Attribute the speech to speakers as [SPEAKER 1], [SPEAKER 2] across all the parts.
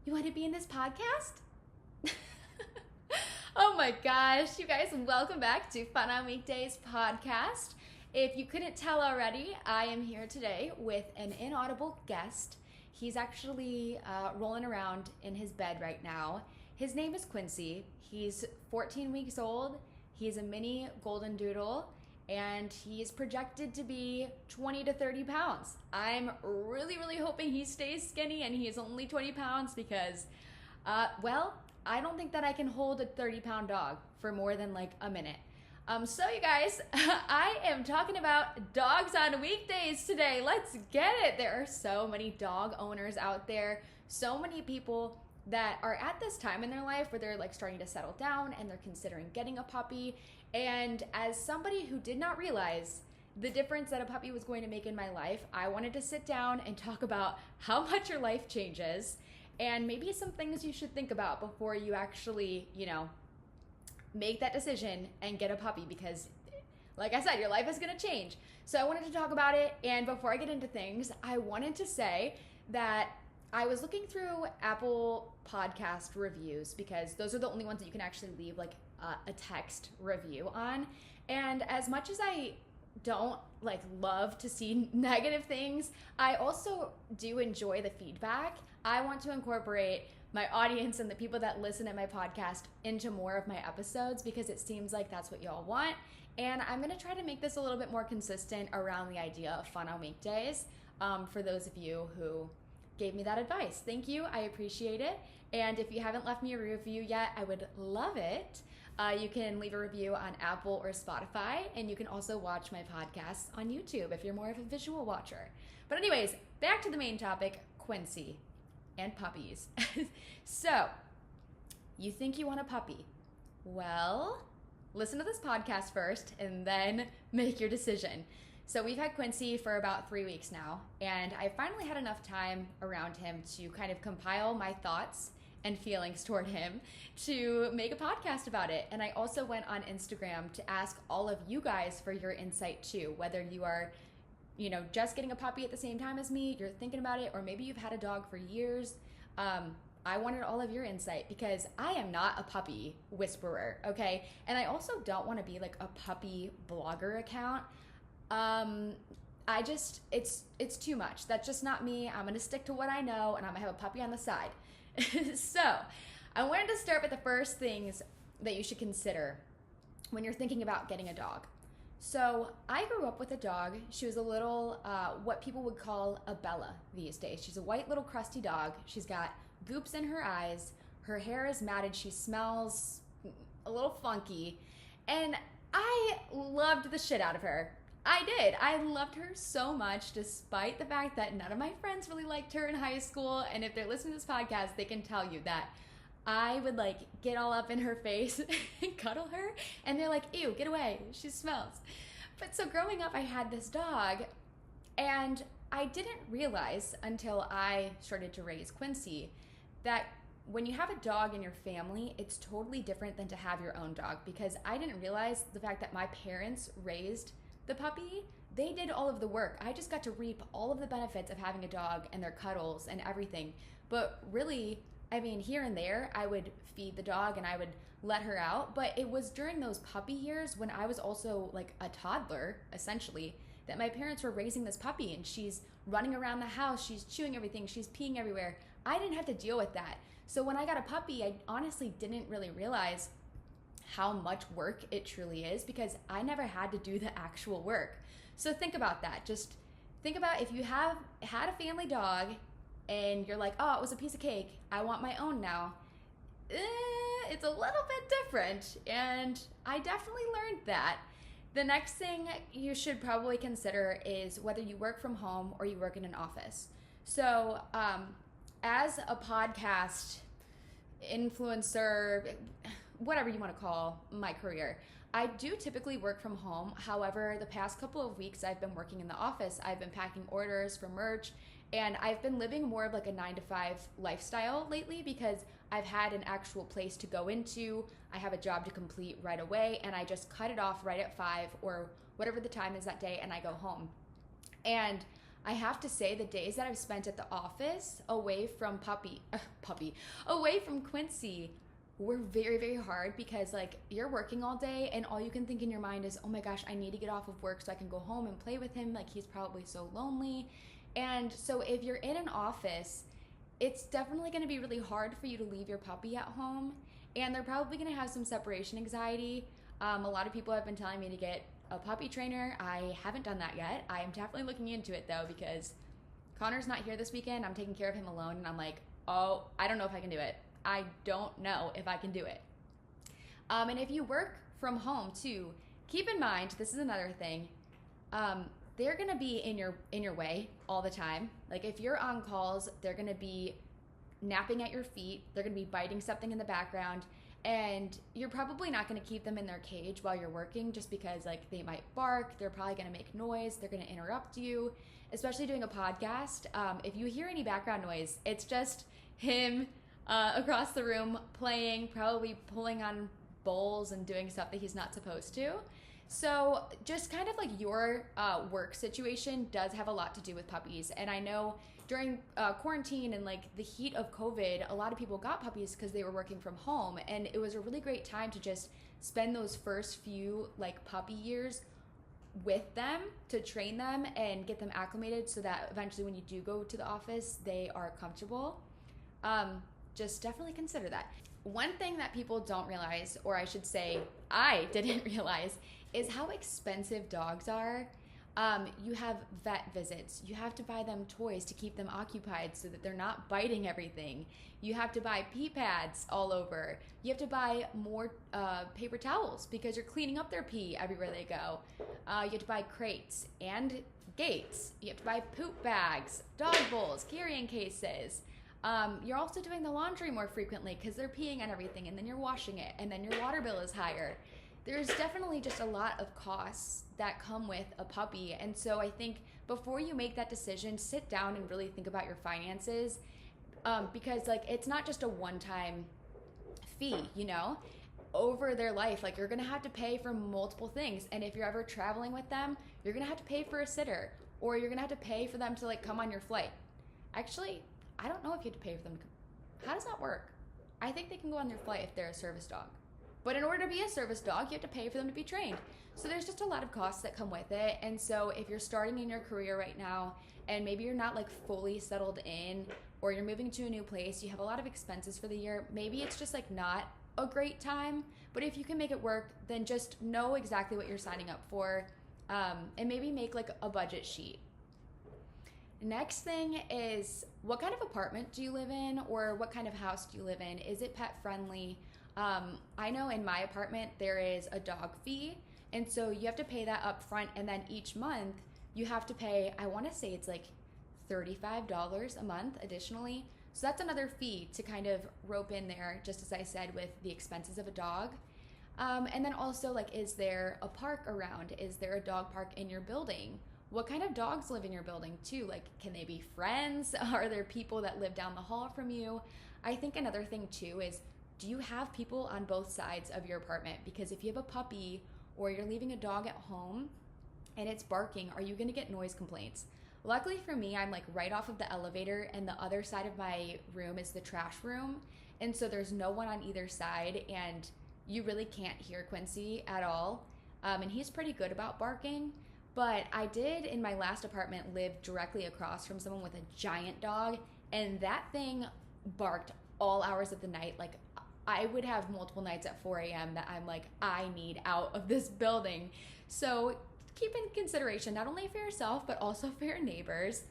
[SPEAKER 1] You want to be in this podcast? Oh my gosh, you guys, welcome back to Fun on Weekdays podcast. If you couldn't tell already, I am here today with an inaudible guest. He's actually rolling around in his bed right now. His name is Quincy. He's 14 weeks old. He's a mini golden doodle, and he's projected to be 20 to 30 pounds. I'm really hoping he stays skinny and he is only 20 pounds because, I don't think that I can hold a 30-pound dog for more than like a minute. So you guys, I am talking about dogs on weekdays today. Let's get it. There are so many dog owners out there, so many people that are at this time in their life where they're like starting to settle down and they're considering getting a puppy. And as somebody who did not realize the difference that a puppy was going to make in my life, I wanted to sit down and talk about how much your life changes and maybe some things you should think about before you actually, make that decision and get a puppy, because like I said, your life is going to change. So I wanted to talk about it. And before I get into things, I wanted to say that I was looking through Apple podcast reviews because those are the only ones that you can actually leave like a text review on. And as much as I don't like love to see negative things, I also do enjoy the feedback. I want to incorporate my audience and the people that listen to my podcast into more of my episodes because it seems like that's what y'all want. And I'm going to try to make this a little bit more consistent around the idea of fun on weekdays for those of you who gave me that advice. Thank you. I appreciate it. And if you haven't left me a review yet, I would love it. You can leave a review on Apple or Spotify, and you can also watch my podcasts on YouTube if you're more of a visual watcher. But anyways, back to the main topic, Quincy and puppies. So, you think you want a puppy? Well, listen to this podcast first and then make your decision. So we've had Quincy for about 3 weeks now, and I finally had enough time around him to kind of compile my thoughts and feelings toward him to make a podcast about it. And I also went on Instagram to ask all of you guys for your insight too, whether you are just getting a puppy at the same time as me, you're thinking about it, or maybe you've had a dog for years. I wanted all of your insight because I am not a puppy whisperer, okay? And I also don't want to be like a puppy blogger account. It's too much. That's just not me. I'm going to stick to what I know, and I'm going to have a puppy on the side. So I wanted to start with the first things that you should consider when you're thinking about getting a dog. So I grew up with a dog. She was a little, what people would call a Bella these days. She's a white little crusty dog. She's got goops in her eyes. Her hair is matted. She smells a little funky. And I loved the shit out of her. I did. I loved her so much, despite the fact that none of my friends really liked her in high school. And if they're listening to this podcast, they can tell you that I would like get all up in her face and cuddle her, and they're like, ew, get away, she smells. But so growing up, I had this dog, and I didn't realize until I started to raise Quincy that when you have a dog in your family, it's totally different than to have your own dog, because I didn't realize the fact that my parents raised the puppy. They did all of the work. I just got to reap all of the benefits of having a dog and their cuddles and everything. But really, I mean, here and there, I would feed the dog and I would let her out. But it was during those puppy years when I was also like a toddler, essentially, that my parents were raising this puppy, and she's running around the house, she's chewing everything, she's peeing everywhere. I didn't have to deal with that. So when I got a puppy, I honestly didn't really realize how much work it truly is, because I never had to do the actual work. So think about that. Just think about if you have had a family dog and you're like, oh, it was a piece of cake, I want my own now. It's a little bit different, and I definitely learned that. The next thing you should probably consider is whether you work from home or you work in an office. So as a podcast influencer, whatever you want to call my career, I do typically work from home. However, the past couple of weeks I've been working in the office. I've been packing orders for merch, and I've been living more of like a 9-to-5 lifestyle lately because I've had an actual place to go into. I have a job to complete right away, and I just cut it off right at 5 or whatever the time is that day, and I go home. And I have to say the days that I've spent at the office away from away from Quincy were very, very hard because like you're working all day and all you can think in your mind is, oh my gosh, I need to get off of work so I can go home and play with him. Like he's probably so lonely. And so if you're in an office, it's definitely going to be really hard for you to leave your puppy at home. And they're probably going to have some separation anxiety. A lot of people have been telling me to get a puppy trainer. I haven't done that yet. I am definitely looking into it though because Connor's not here this weekend. I'm taking care of him alone and I'm like, oh, I don't know if I can do it. I don't know if I can do it. And if you work from home too, keep in mind, this is another thing, they're gonna be in your way all the time. Like if you're on calls, they're gonna be napping at your feet, they're gonna be biting something in the background, and you're probably not gonna keep them in their cage while you're working just because like they might bark, they're probably gonna make noise, they're gonna interrupt you, especially doing a podcast. If you hear any background noise, it's just him across the room playing, probably pulling on bowls and doing stuff that he's not supposed to. So just kind of like your work situation does have a lot to do with puppies. And I know during quarantine and like the heat of COVID, a lot of people got puppies because they were working from home. And it was a really great time to just spend those first few like puppy years with them to train them and get them acclimated so that eventually when you do go to the office, they are comfortable. Just definitely consider that. One thing that people don't realize, or I should say I didn't realize, is how expensive dogs are. You have vet visits. You have to buy them toys to keep them occupied so that they're not biting everything. You have to buy pee pads all over. You have to buy more paper towels because you're cleaning up their pee everywhere they go. You have to buy crates and gates. You have to buy poop bags, dog bowls, carrying cases. You're also doing the laundry more frequently because they're peeing on everything and then you're washing it and then your water bill is higher. There's definitely just a lot of costs that come with a puppy. And so I think before you make that decision, sit down and really think about your finances because like it's not just a one-time fee, you know? Over their life, like you're gonna have to pay for multiple things. And if you're ever traveling with them, you're gonna have to pay for a sitter or you're gonna have to pay for them to like come on your flight. Actually, I don't know if you have to pay for them to come. How does that work? I think they can go on their flight if they're a service dog. But in order to be a service dog, you have to pay for them to be trained. So there's just a lot of costs that come with it. And so if you're starting in your career right now and maybe you're not like fully settled in or you're moving to a new place, you have a lot of expenses for the year, maybe it's just like not a great time. But if you can make it work, then just know exactly what you're signing up for and maybe make like a budget sheet. Next thing is, what kind of apartment do you live in or what kind of house do you live in? Is it pet friendly? I know in my apartment there is a dog fee, and so you have to pay that up front, and then each month you have to pay, I want to say it's like $35 a month additionally. So that's another fee to kind of rope in there, just as I said, with the expenses of a dog. And then also, like, is there a park around? Is there a dog park in your building? What kind of dogs live in your building too? Like, can they be friends? Are there people that live down the hall from you? I think another thing too is, do you have people on both sides of your apartment? Because if you have a puppy or you're leaving a dog at home and it's barking, are you gonna get noise complaints? Luckily for me, I'm like right off of the elevator and the other side of my room is the trash room. And so there's no one on either side and you really can't hear Quincy at all. And he's pretty good about barking. But I did in my last apartment live directly across from someone with a giant dog, and that thing barked all hours of the night. Like, I would have multiple nights at 4 a.m. that I'm like, I need out of this building. So keep in consideration, not only for yourself, but also for your neighbors.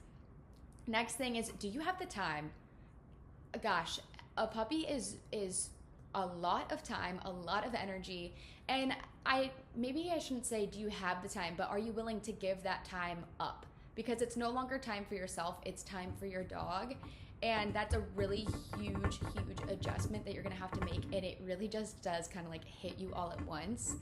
[SPEAKER 1] Next thing is, do you have the time? Gosh, a puppy is a lot of time, a lot of energy, and maybe I shouldn't say do you have the time, but are you willing to give that time up? Because it's no longer time for yourself, it's time for your dog. And that's a really huge adjustment that you're gonna have to make, and it really just does kind of like hit you all at once.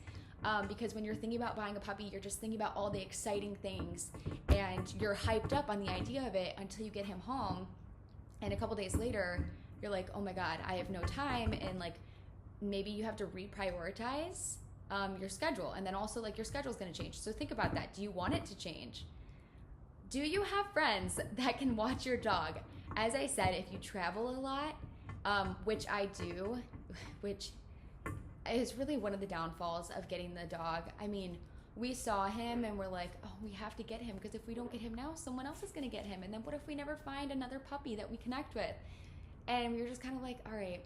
[SPEAKER 1] Because when you're thinking about buying a puppy, you're just thinking about all the exciting things, and you're hyped up on the idea of it until you get him home, and a couple days later, you're like, oh my God, I have no time, and like maybe you have to reprioritize your schedule, and then also like your schedule's gonna change. So think about that. Do you want it to change? do you have friends that can watch your dog? As I said, if you travel a lot, which I do, which is really one of the downfalls of getting the dog. I mean, we saw him and we're like, oh, we have to get him, because if we don't get him now, someone else is going to get him. And then what if we never find another puppy that we connect with? And we were just kind of like, all right,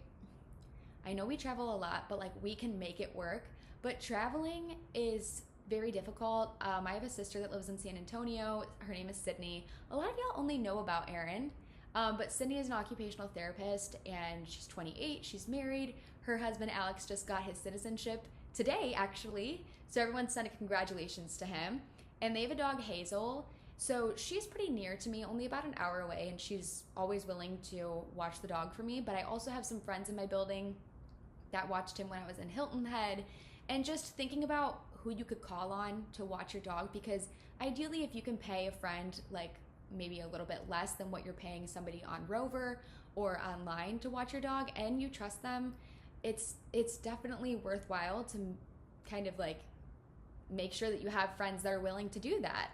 [SPEAKER 1] I know we travel a lot, but like we can make it work. But traveling is very difficult. I have a sister that lives in San Antonio. Her name is Sydney. A lot of y'all only know about Erin, but Sydney is an occupational therapist, and she's 28. She's married. Her husband, Alex, just got his citizenship today, actually. So everyone sent a congratulations to him. And they have a dog, Hazel. So she's pretty near to me, only about an hour away, and she's always willing to watch the dog for me. But I also have some friends in my building that watched him when I was in Hilton Head. And just thinking about who you could call on to watch your dog, because ideally if you can pay a friend like maybe a little bit less than what you're paying somebody on Rover or online to watch your dog, and you trust them, it's definitely worthwhile to kind of like make sure that you have friends that are willing to do that.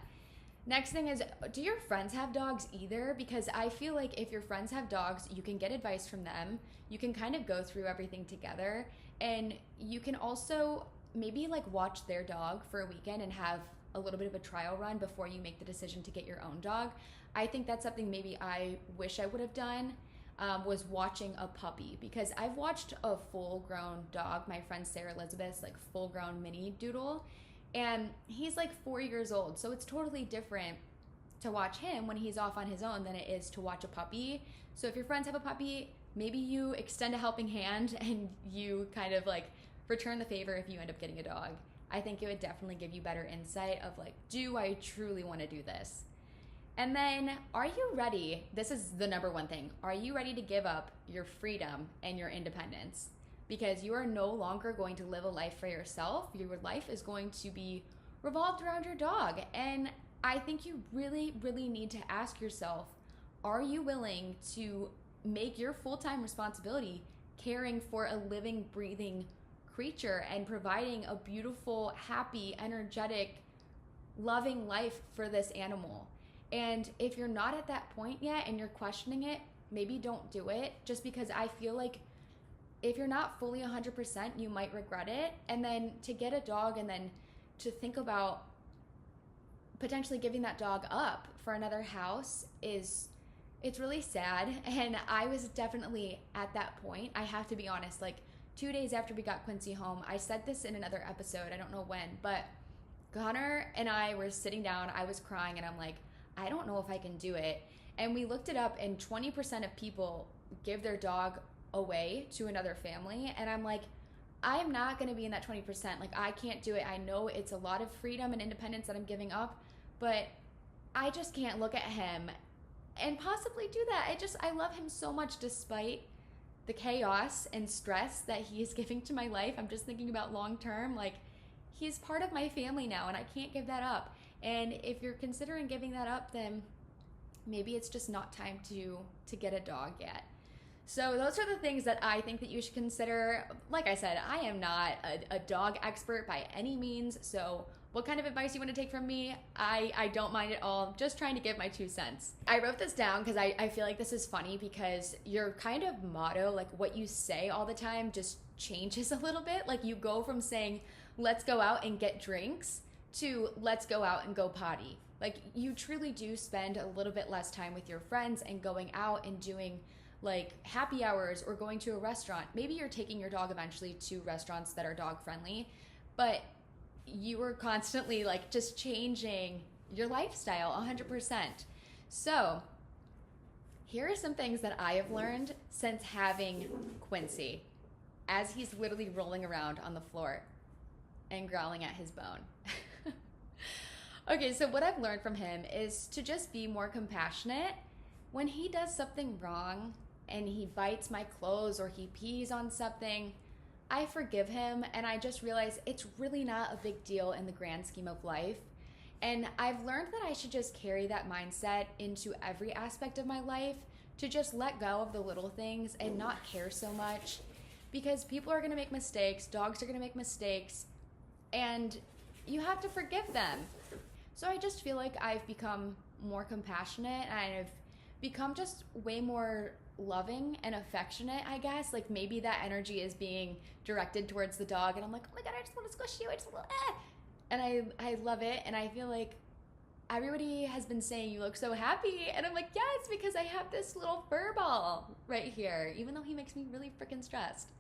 [SPEAKER 1] Next thing is, do your friends have dogs either? Because I feel like if your friends have dogs, you can get advice from them. You can kind of go through everything together, and you can also maybe like watch their dog for a weekend and have a little bit of a trial run before you make the decision to get your own dog. I think that's something maybe I wish I would have done, was watching a puppy, because I've watched a full-grown dog, my friend Sarah Elizabeth's like full-grown mini doodle, and he's like 4 years old, so it's totally different to watch him when he's off on his own than it is to watch a puppy. So if your friends have a puppy, maybe you extend a helping hand and you kind of like return the favor if you end up getting a dog. I think it would definitely give you better insight of like, do I truly want to do this? And then, are you ready? This is the number one thing. Are you ready to give up your freedom and your independence? Because you are no longer going to live a life for yourself. Your life is going to be revolved around your dog. And I think you really, really need to ask yourself, are you willing to make your full-time responsibility caring for a living, breathing creature and providing a beautiful, happy, energetic, loving life for this animal? And if you're not at that point yet and you're questioning it, maybe don't do it, just because I feel like if you're not fully 100%, you might regret it. And then to get a dog and then to think about potentially giving that dog up for another house it's really sad. And I was definitely at that point. I have to be honest, like 2 days after we got Quincy home, I said this in another episode, I don't know when, but Connor and I were sitting down, I was crying, and I'm like, I don't know if I can do it. And we looked it up, and 20% of people give their dog away to another family. And I'm like, I am not going to be in that 20%. Like, I can't do it. I know it's a lot of freedom and independence that I'm giving up, but I just can't look at him and possibly do that. I love him so much despite the chaos and stress that he is giving to my life. I'm just thinking about long term, like he's part of my family now and I can't give that up. And if you're considering giving that up, then maybe it's just not time to get a dog yet. So those are the things that I think that you should consider. Like I said, I am not a dog expert by any means, so what kind of advice you want to take from me, I don't mind at all. I'm just trying to give my 2 cents. I wrote this down because I feel like this is funny, because your kind of motto, like what you say all the time, just changes a little bit. Like you go from saying, let's go out and get drinks, to let's go out and go potty. Like you truly do spend a little bit less time with your friends and going out and doing like happy hours or going to a restaurant. Maybe you're taking your dog eventually to restaurants that are dog friendly, but you are constantly like just changing your lifestyle 100%. So here are some things that I have learned since having Quincy, as he's literally rolling around on the floor and growling at his bone. Okay, so what I've learned from him is to just be more compassionate. When he does something wrong and he bites my clothes or he pees on something, I forgive him, and I just realize it's really not a big deal in the grand scheme of life. And I've learned that I should just carry that mindset into every aspect of my life, to just let go of the little things and not care so much, because people are going to make mistakes, dogs are going to make mistakes, and you have to forgive them. So I just feel like I've become more compassionate, and I've become just way more loving and affectionate, I guess. Like maybe that energy is being directed towards the dog, and I'm like, oh my God, I just want to squish you. I just want to, and I love it. And I feel like everybody has been saying you look so happy, and I'm like, yeah, it's because I have this little fur ball right here, even though he makes me really freaking stressed.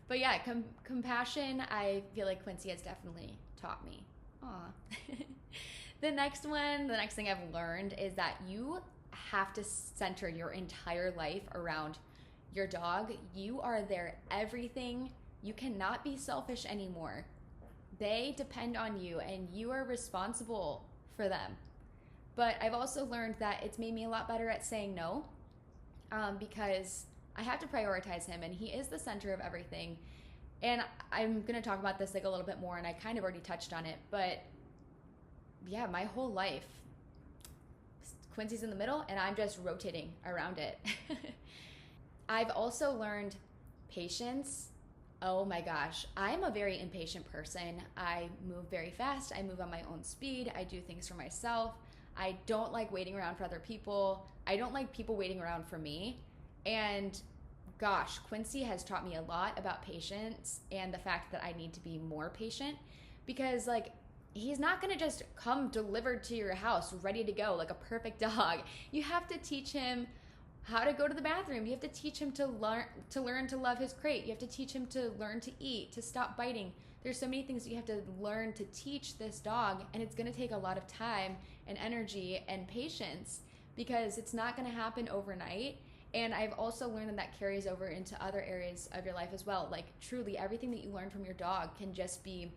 [SPEAKER 1] But yeah, compassion, I feel like Quincy has definitely taught me. Aw. The next thing I've learned is that you have to center your entire life around your dog. You are their everything. You cannot be selfish anymore. They depend on you, and you are responsible for them. But I've also learned that it's made me a lot better at saying no, because I have to prioritize him, and he is the center of everything. And I'm going to talk about this like a little bit more, and I kind of already touched on it, but yeah, my whole life, Quincy's in the middle, and I'm just rotating around it. I've also learned patience. Oh my gosh, I'm a very impatient person. I move very fast. I move on my own speed. I do things for myself. I don't like waiting around for other people. I don't like people waiting around for me. And gosh, Quincy has taught me a lot about patience and the fact that I need to be more patient, because like he's not going to just come delivered to your house ready to go like a perfect dog. You have to teach him how to go to the bathroom. You have to teach him to learn to love his crate. You have to teach him to learn to eat, to stop biting. There's so many things that you have to learn to teach this dog, and it's going to take a lot of time and energy and patience, because it's not going to happen overnight. And I've also learned that carries over into other areas of your life as well. Like truly everything that you learn from your dog can just be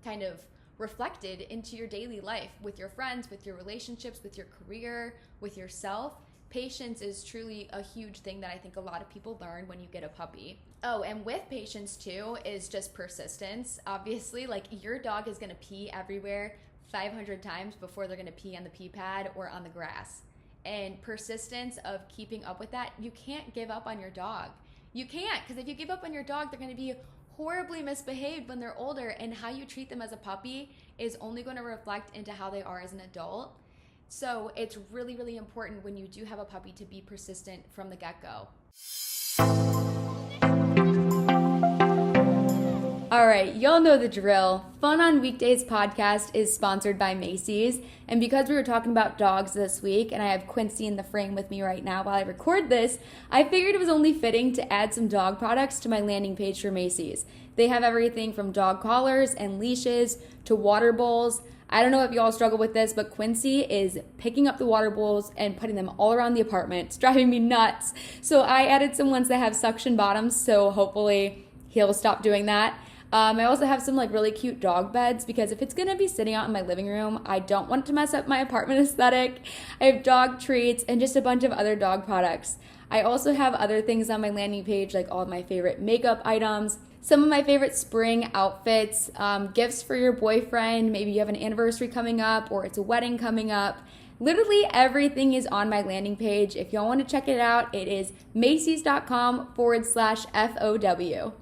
[SPEAKER 1] kind of reflected into your daily life with your friends, with your relationships, with your career, with yourself. Patience is truly a huge thing that I think a lot of people learn when you get a puppy. Oh, and with patience too is just persistence. Obviously, like your dog is going to pee everywhere 500 times before they're going to pee on the pee pad or on the grass. And persistence of keeping up with that, you can't give up on your dog. You can't, because if you give up on your dog, they're going to be horribly misbehaved when they're older, and how you treat them as a puppy is only going to reflect into how they are as an adult. So it's really, really important when you do have a puppy to be persistent from the get-go. All right, y'all know the drill. Fun on Weekdays podcast is sponsored by Macys. And because we were talking about dogs this week, and I have Quincy in the frame with me right now while I record this, I figured it was only fitting to add some dog products to my landing page for Macys. They have everything from dog collars and leashes to water bowls. I don't know if y'all struggle with this, but Quincy is picking up the water bowls and putting them all around the apartment. It's driving me nuts. So I added some ones that have suction bottoms, so hopefully he'll stop doing that. I also have some like really cute dog beds, because if it's going to be sitting out in my living room, I don't want to mess up my apartment aesthetic. I have dog treats and just a bunch of other dog products. I also have other things on my landing page, like all of my favorite makeup items, some of my favorite spring outfits, gifts for your boyfriend. Maybe you have an anniversary coming up or it's a wedding coming up. Literally everything is on my landing page. If y'all want to check it out, it is Macys.com/FOW.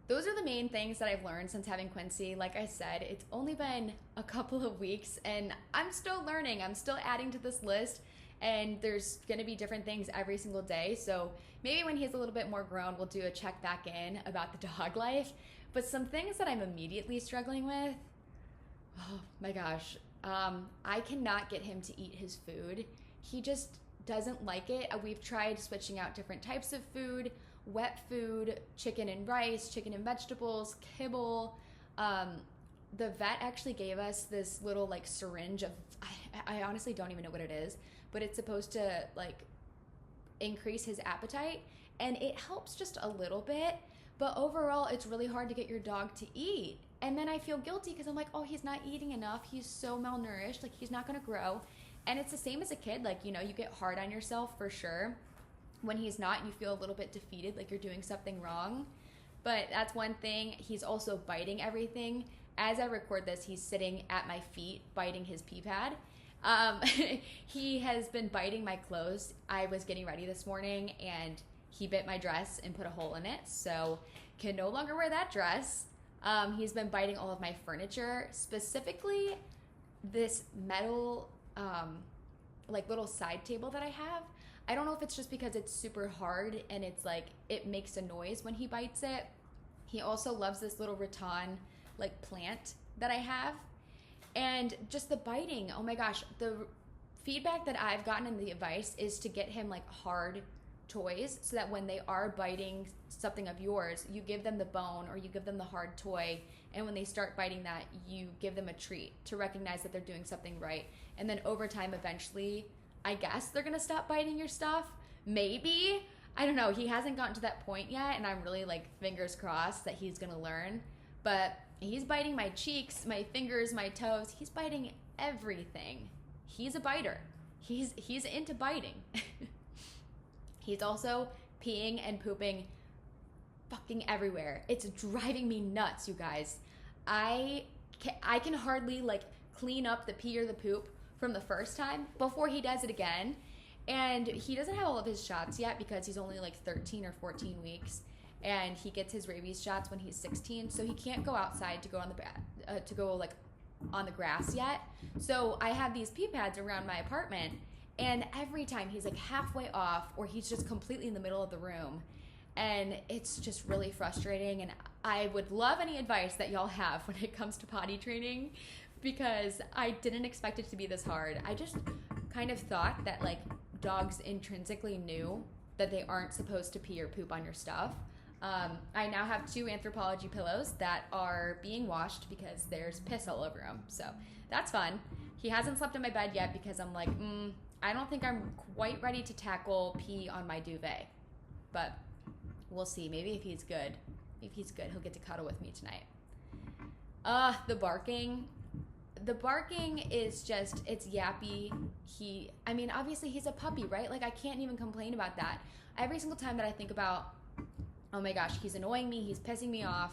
[SPEAKER 1] Those are the main things that I've learned since having Quincy. Like I said, it's only been a couple of weeks, and I'm still learning. I'm still adding to this list, and there's going to be different things every single day. So maybe when he's a little bit more grown, we'll do a check back in about the dog life. But some things that I'm immediately struggling with, oh my gosh, I cannot get him to eat his food. He just doesn't like it. We've tried switching out different types of food, wet food, chicken and rice, chicken and vegetables, kibble. The vet actually gave us this little like syringe of, I honestly don't even know what it is, but it's supposed to like increase his appetite, and it helps just a little bit, but overall it's really hard to get your dog to eat. And then I feel guilty because I'm like, oh, he's not eating enough. He's so malnourished. Like he's not going to grow. And it's the same as a kid. Like, you know, you get hard on yourself for sure. When he's not, you feel a little bit defeated, like you're doing something wrong. But that's one thing. He's also biting everything. As I record this, he's sitting at my feet biting his pee pad. He has been biting my clothes. I was getting ready this morning and he bit my dress and put a hole in it. So can no longer wear that dress. He's been biting all of my furniture, specifically this metal, like little side table that I have. I don't know if it's just because it's super hard and it's like, it makes a noise when he bites it. He also loves this little rattan, like plant that I have. And just the biting, oh my gosh, the feedback that I've gotten in the advice is to get him like hard toys so that when they are biting something of yours, you give them the bone or you give them the hard toy, and when they start biting that, you give them a treat to recognize that they're doing something right. And then over time, eventually, I guess they're gonna stop biting your stuff. Maybe. I don't know. He hasn't gotten to that point yet, and I'm really like fingers crossed that he's gonna learn. But he's biting my cheeks, my fingers, my toes. He's biting everything. He's a biter. He's into biting. He's also peeing and pooping fucking everywhere. It's driving me nuts, you guys. I can hardly like clean up the pee or the poop from the first time before he does it again. And he doesn't have all of his shots yet because he's only like 13 or 14 weeks, and he gets his rabies shots when he's 16, so he can't go outside to go on the grass yet. So I have these pee pads around my apartment, and every time he's like halfway off or he's just completely in the middle of the room, and it's just really frustrating. And I would love any advice that y'all have when it comes to potty training, because I didn't expect it to be this hard. I just kind of thought that like dogs intrinsically knew that they aren't supposed to pee or poop on your stuff. I now have 2 Anthropology pillows that are being washed because there's piss all over them. So that's fun. He hasn't slept in my bed yet because I'm like, I don't think I'm quite ready to tackle pee on my duvet. But we'll see. Maybe if he's good, he'll get to cuddle with me tonight. The barking. The barking is just, it's yappy. Obviously he's a puppy, right? Like I can't even complain about that. Every single time that I think about, oh my gosh, he's annoying me, he's pissing me off,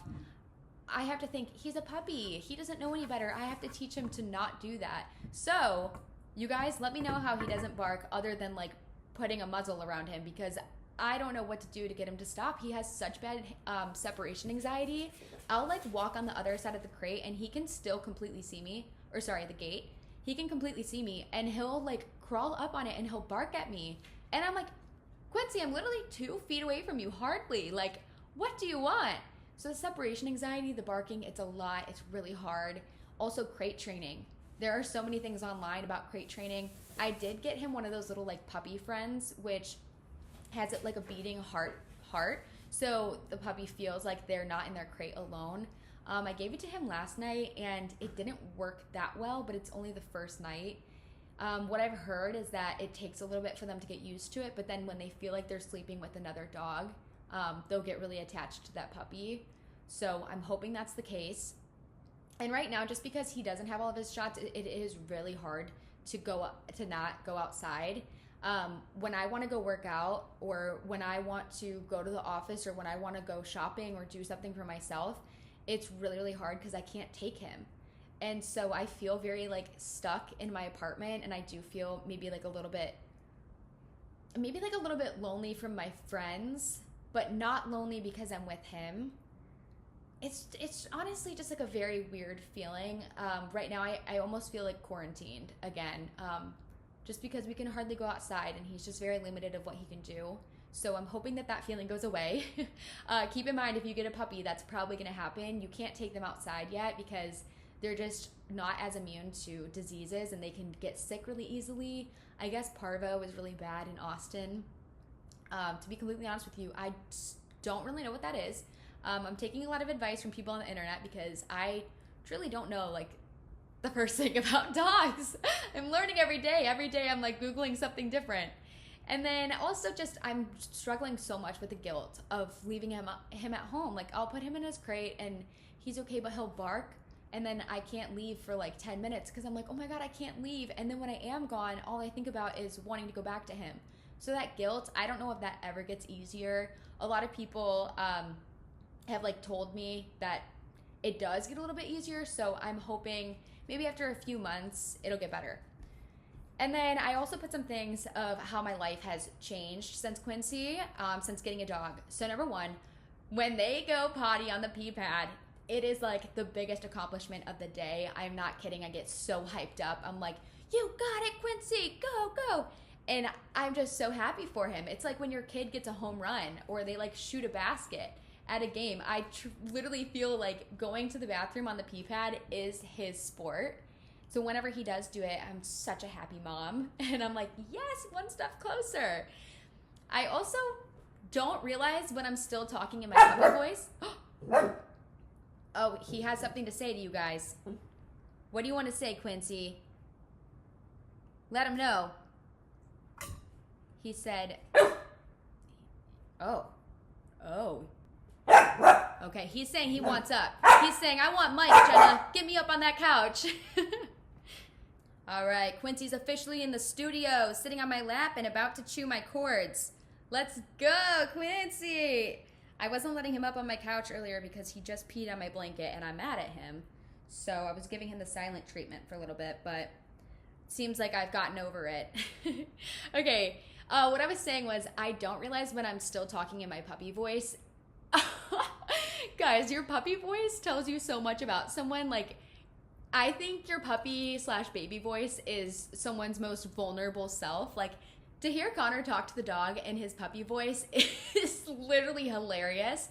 [SPEAKER 1] I have to think, he's a puppy. He doesn't know any better. I have to teach him to not do that. So, you guys, let me know how he doesn't bark other than like putting a muzzle around him, because I don't know what to do to get him to stop. He has such bad separation anxiety. I'll like walk on the other side of the crate and he can still completely see me, the gate. He can completely see me and he'll like crawl up on it and he'll bark at me. And I'm like, Quincy, I'm literally 2 feet away from you, hardly. Like, what do you want? So the separation anxiety, the barking, it's a lot. It's really hard. Also, crate training. There are so many things online about crate training. I did get him one of those little like puppy friends, which has it like a beating heart. So the puppy feels like they're not in their crate alone. I gave it to him last night and it didn't work that well, but it's only the first night. What I've heard is that it takes a little bit for them to get used to it, but then when they feel like they're sleeping with another dog, they'll get really attached to that puppy. So I'm hoping that's the case. And right now, just because he doesn't have all of his shots, it is really hard to not go outside. When I want to go work out, or when I want to go to the office, or when I want to go shopping or do something for myself, it's really, really hard because I can't take him. And so I feel very like stuck in my apartment, and I do feel maybe like a little bit lonely from my friends, but not lonely because I'm with him. It's honestly just like a very weird feeling. Right now I almost feel like quarantined again, just because we can hardly go outside and he's just very limited of what he can do. So I'm hoping that feeling goes away. Keep in mind, if you get a puppy, that's probably going to happen. You can't take them outside yet because they're just not as immune to diseases and they can get sick really easily. I guess parvo is really bad in Austin. To be completely honest with you, I don't really know what that is. I'm taking a lot of advice from people on the internet because I truly don't know like the first thing about dogs. I'm learning every day. Every day I'm like Googling something different. And then also just I'm struggling so much with the guilt of leaving him at home. Like I'll put him in his crate and he's okay, but he'll bark. And then I can't leave for like 10 minutes because I'm like, oh my God, I can't leave. And then when I am gone, all I think about is wanting to go back to him. So that guilt, I don't know if that ever gets easier. A lot of people have like told me that it does get a little bit easier. So I'm hoping maybe after a few months, it'll get better. And then I also put some things of how my life has changed since Quincy, since getting a dog. So number one, when they go potty on the pee pad, it is like the biggest accomplishment of the day. I'm not kidding. I get so hyped up. I'm like, you got it, Quincy, go, go. And I'm just so happy for him. It's like when your kid gets a home run or they like shoot a basket at a game. I literally feel like going to the bathroom on the pee pad is his sport. So whenever he does do it, I'm such a happy mom. And I'm like, yes, one step closer. I also don't realize when I'm still talking in my puppy voice. Oh, he has something to say to you guys. What do you want to say, Quincy? Let him know. He said, oh. Okay, he's saying he wants up. He's saying, I want Mike, Jenna. Get me up on that couch. All right, Quincy's officially in the studio, sitting on my lap and about to chew my cords. Let's go, Quincy. I wasn't letting him up on my couch earlier because he just peed on my blanket and I'm mad at him. So I was giving him the silent treatment for a little bit, but it seems like I've gotten over it. Okay, what I was saying was I don't realize when I'm still talking in my puppy voice. Guys, your puppy voice tells you so much about someone. Like, I think your puppy / baby voice is someone's most vulnerable self. Like, to hear Connor talk to the dog in his puppy voice is literally hilarious.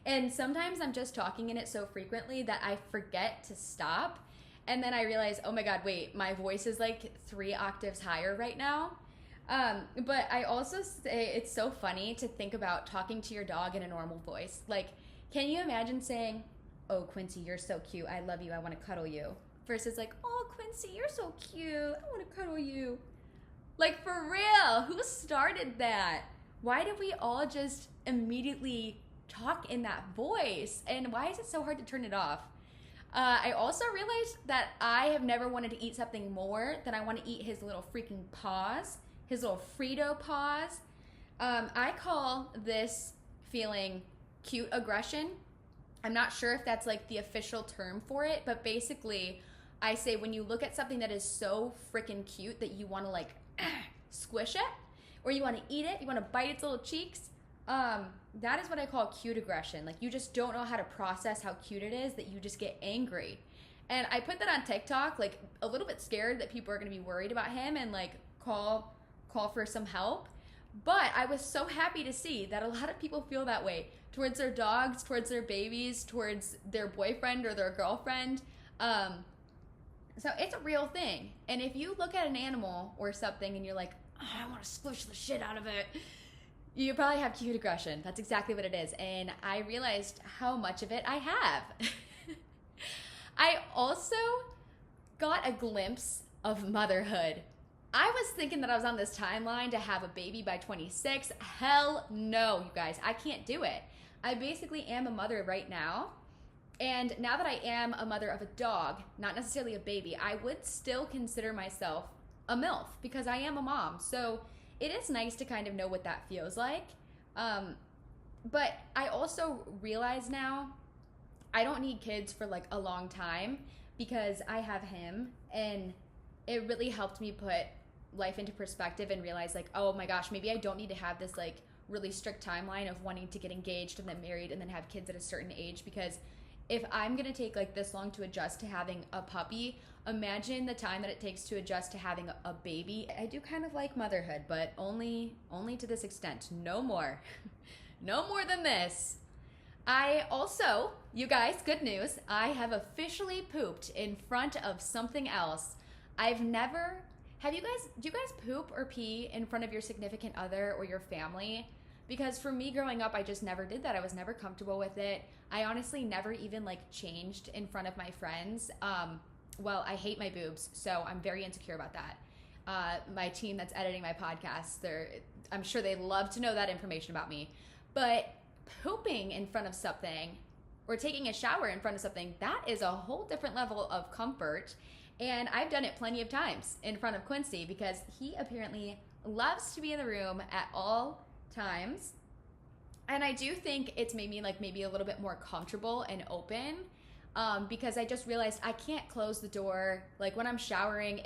[SPEAKER 1] And sometimes I'm just talking in it so frequently that I forget to stop. And then I realize, oh my God, wait, my voice is like 3 octaves higher right now. But I also say it's so funny to think about talking to your dog in a normal voice. Like, can you imagine saying, oh, Quincy, you're so cute. I love you. I want to cuddle you. Versus like, oh, Quincy, you're so cute. I want to cuddle you. Like, for real, who started that? Why did we all just immediately talk in that voice? And why is it so hard to turn it off? I also realized that I have never wanted to eat something more than I want to eat his little freaking paws, his little Frito paws. I call this feeling cute aggression. I'm not sure if that's like the official term for it, but basically I say when you look at something that is so freaking cute that you want to like squish it, or you want to eat it, you want to bite its little cheeks, that is what I call cute aggression. Like, you just don't know how to process how cute it is that you just get angry. And I put that on TikTok, like a little bit scared that people are going to be worried about him and like call for some help. But I was so happy to see that a lot of people feel that way towards their dogs, towards their babies, towards their boyfriend or their girlfriend. So it's a real thing. And if you look at an animal or something and you're like, oh, I want to squish the shit out of it, you probably have cute aggression. That's exactly what it is. And I realized how much of it I have. I also got a glimpse of motherhood. I was thinking that I was on this timeline to have a baby by 26. Hell no, you guys. I can't do it. I basically am a mother right now. And now that I am a mother of a dog, not necessarily a baby, I would still consider myself a MILF because I am a mom. So it is nice to kind of know what that feels like. But I also realize now I don't need kids for like a long time because I have him, and it really helped me put life into perspective and realize like, oh my gosh, maybe I don't need to have this like really strict timeline of wanting to get engaged and then married and then have kids at a certain age, because if I'm going to take like this long to adjust to having a puppy, imagine the time that it takes to adjust to having a baby. I do kind of like motherhood, but only to this extent. No more. No more than this. I also, you guys, good news, I have officially pooped in front of something else. I've never, do you guys poop or pee in front of your significant other or your family? Because for me growing up, I just never did that. I was never comfortable with it. I honestly never even like changed in front of my friends. Well, I hate my boobs, so I'm very insecure about that. My team that's editing my podcast, I'm sure they love to know that information about me. But pooping in front of something or taking a shower in front of something, that is a whole different level of comfort. And I've done it plenty of times in front of Quincy because he apparently loves to be in the room at all times. And I do think it's made me like maybe a little bit more comfortable and open, because I just realized I can't close the door. Like when I'm showering,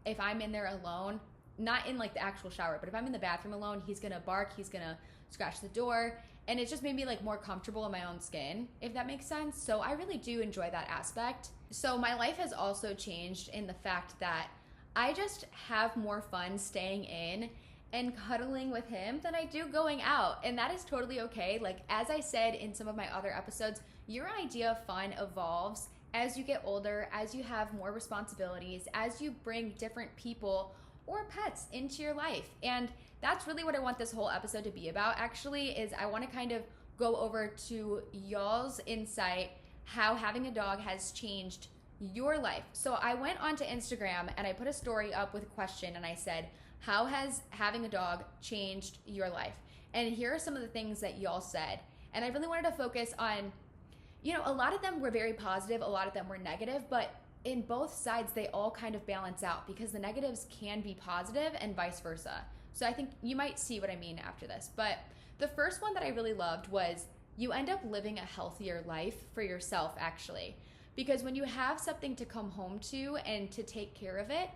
[SPEAKER 1] if I'm in there alone, not in like the actual shower, but if I'm in the bathroom alone, he's gonna bark, he's gonna scratch the door, and it's just made me like more comfortable in my own skin, if that makes sense. So I really do enjoy that aspect. So my life has also changed in the fact that I just have more fun staying in and cuddling with him than I do going out. And that is totally okay. Like, as I said in some of my other episodes, your idea of fun evolves as you get older, as you have more responsibilities, as you bring different people or pets into your life. And that's really what I want this whole episode to be about, actually, is I want to kind of go over to y'all's insight, how having a dog has changed your life. So I went onto Instagram and I put a story up with a question, and I said, how has having a dog changed your life? And here are some of the things that y'all said. And I really wanted to focus on, you know, a lot of them were very positive, a lot of them were negative, but in both sides, they all kind of balance out because the negatives can be positive and vice versa. So I think you might see what I mean after this. But the first one that I really loved was you end up living a healthier life for yourself, actually. Because when you have something to come home to and to take care of it,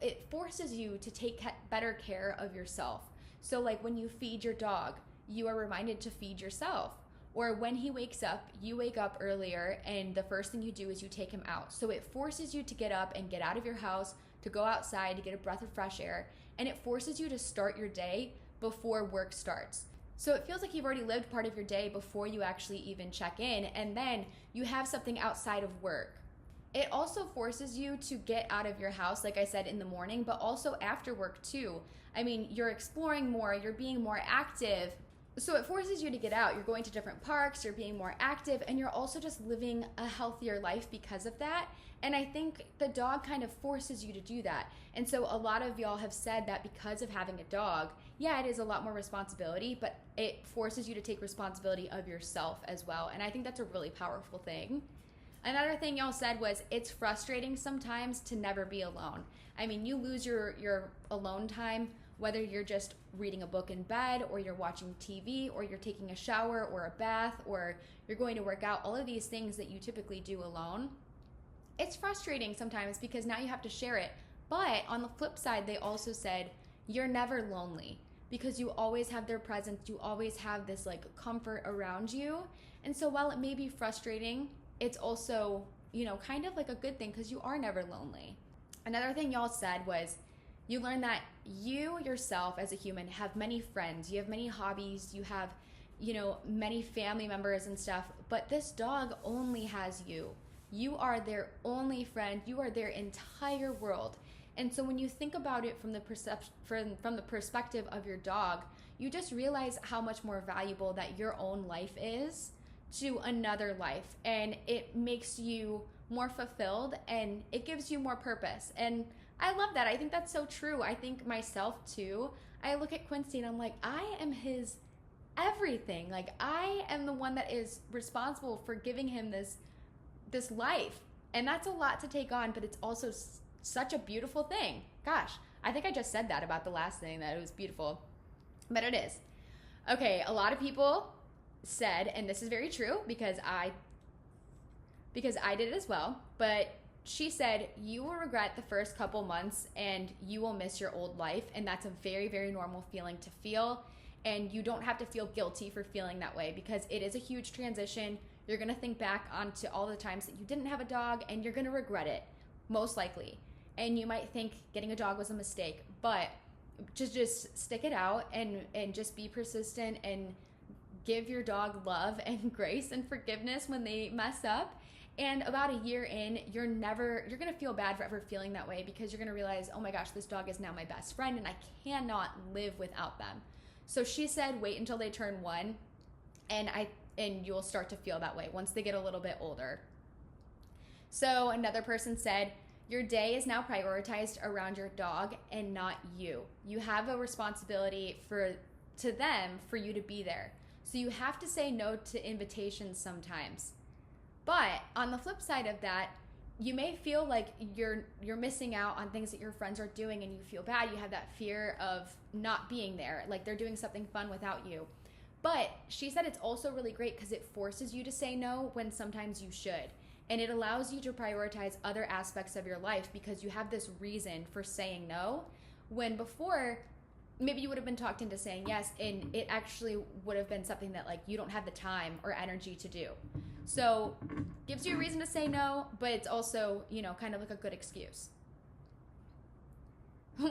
[SPEAKER 1] it forces you to take better care of yourself. So like when you feed your dog, you are reminded to feed yourself. Or when he wakes up, you wake up earlier and the first thing you do is you take him out. So it forces you to get up and get out of your house, to go outside, to get a breath of fresh air. And it forces you to start your day before work starts. So it feels like you've already lived part of your day before you actually even check in, and then you have something outside of work. It also forces you to get out of your house, like I said, in the morning, but also after work too. I mean, you're exploring more, you're being more active. So it forces you to get out. You're going to different parks, you're being more active, and you're also just living a healthier life because of that. And I think the dog kind of forces you to do that. And so a lot of y'all have said that because of having a dog, yeah, it is a lot more responsibility, but it forces you to take responsibility of yourself as well. And I think that's a really powerful thing. Another thing y'all said was it's frustrating sometimes to never be alone. I mean, you lose your alone time, whether you're just reading a book in bed or you're watching TV or you're taking a shower or a bath or you're going to work out, all of these things that you typically do alone. It's frustrating sometimes because now you have to share it. But on the flip side, they also said you're never lonely because you always have their presence. You always have this like comfort around you. And so while it may be frustrating, it's also, you know, kind of like a good thing because you are never lonely. Another thing y'all said was you learn that you yourself as a human have many friends, you have many hobbies, you have, you know, many family members and stuff, but this dog only has you. You are their only friend. You are their entire world. And so when you think about it from the perspective of your dog, you just realize how much more valuable that your own life is to another life. And it makes you more fulfilled and it gives you more purpose. And I love that. I think that's so true. I think myself too. I look at Quincy and I'm like, I am his everything. Like I am the one that is responsible for giving him this life. And that's a lot to take on, but it's also such a beautiful thing. Gosh, I think I just said that about the last thing, that it was beautiful, but it is. Okay, a lot of people said, and this is very true because I did it as well, but she said, you will regret the first couple months and you will miss your old life. And that's a very, very normal feeling to feel. And you don't have to feel guilty for feeling that way because it is a huge transition. You're going to think back onto all the times that you didn't have a dog and you're going to regret it, most likely. And you might think getting a dog was a mistake, but just stick it out and just be persistent and give your dog love and grace and forgiveness when they mess up. And about a year in, you're going to feel bad for ever feeling that way because you're going to realize, oh my gosh, this dog is now my best friend and I cannot live without them. So she said, wait until they turn 1 and you'll start to feel that way once they get a little bit older. So another person said, your day is now prioritized around your dog and not you. You have a responsibility to them for you to be there. So you have to say no to invitations sometimes. But on the flip side of that, you may feel like you're missing out on things that your friends are doing and you feel bad. You have that fear of not being there, like they're doing something fun without you. But she said it's also really great because it forces you to say no when sometimes you should. And it allows you to prioritize other aspects of your life because you have this reason for saying no, when before maybe you would have been talked into saying yes, and it actually would have been something that like you don't have the time or energy to do. So gives you a reason to say no, but it's also, you know, kind of like a good excuse.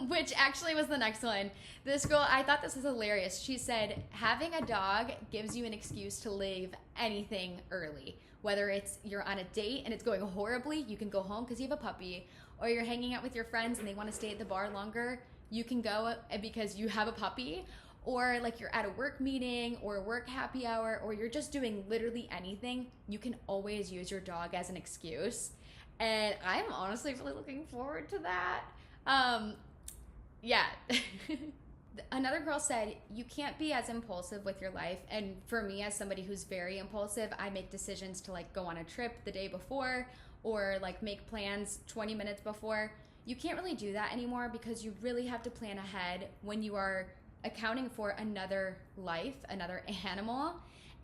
[SPEAKER 1] Which actually was the next one. This girl, I thought this was hilarious. She said, having a dog gives you an excuse to leave anything early. Whether it's you're on a date and it's going horribly, you can go home because you have a puppy, or you're hanging out with your friends and they want to stay at the bar longer, you can go because you have a puppy, or like you're at a work meeting or a work happy hour, or you're just doing literally anything, you can always use your dog as an excuse. And I'm honestly really looking forward to that. Yeah. Another girl said, you can't be as impulsive with your life. And for me, as somebody who's very impulsive, I make decisions to like go on a trip the day before or like make plans 20 minutes before. You can't really do that anymore because you really have to plan ahead when you are accounting for another life, another animal.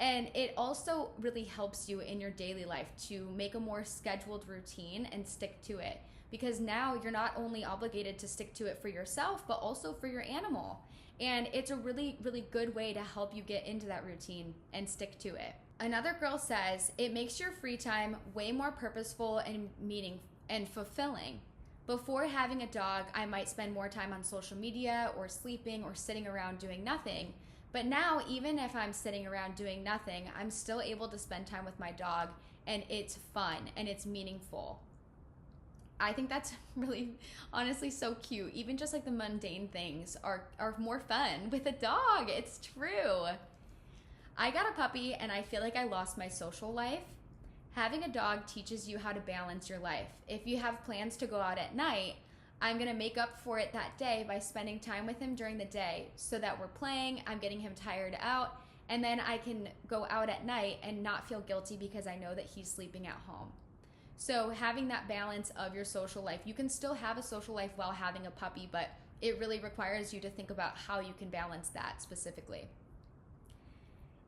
[SPEAKER 1] And it also really helps you in your daily life to make a more scheduled routine and stick to it. Because now you're not only obligated to stick to it for yourself, but also for your animal. And it's a really, really good way to help you get into that routine and stick to it. Another girl says, it makes your free time way more purposeful and meaning and fulfilling. Before having a dog, I might spend more time on social media or sleeping or sitting around doing nothing. But now, even if I'm sitting around doing nothing, I'm still able to spend time with my dog, and it's fun and it's meaningful. I think that's really, honestly, so cute. Even just like the mundane things are more fun with a dog. It's true. I got a puppy and I feel like I lost my social life. Having a dog teaches you how to balance your life. If you have plans to go out at night, I'm going to make up for it that day by spending time with him during the day so that we're playing, I'm getting him tired out, and then I can go out at night and not feel guilty because I know that he's sleeping at home. So having that balance of your social life, you can still have a social life while having a puppy, but it really requires you to think about how you can balance that specifically.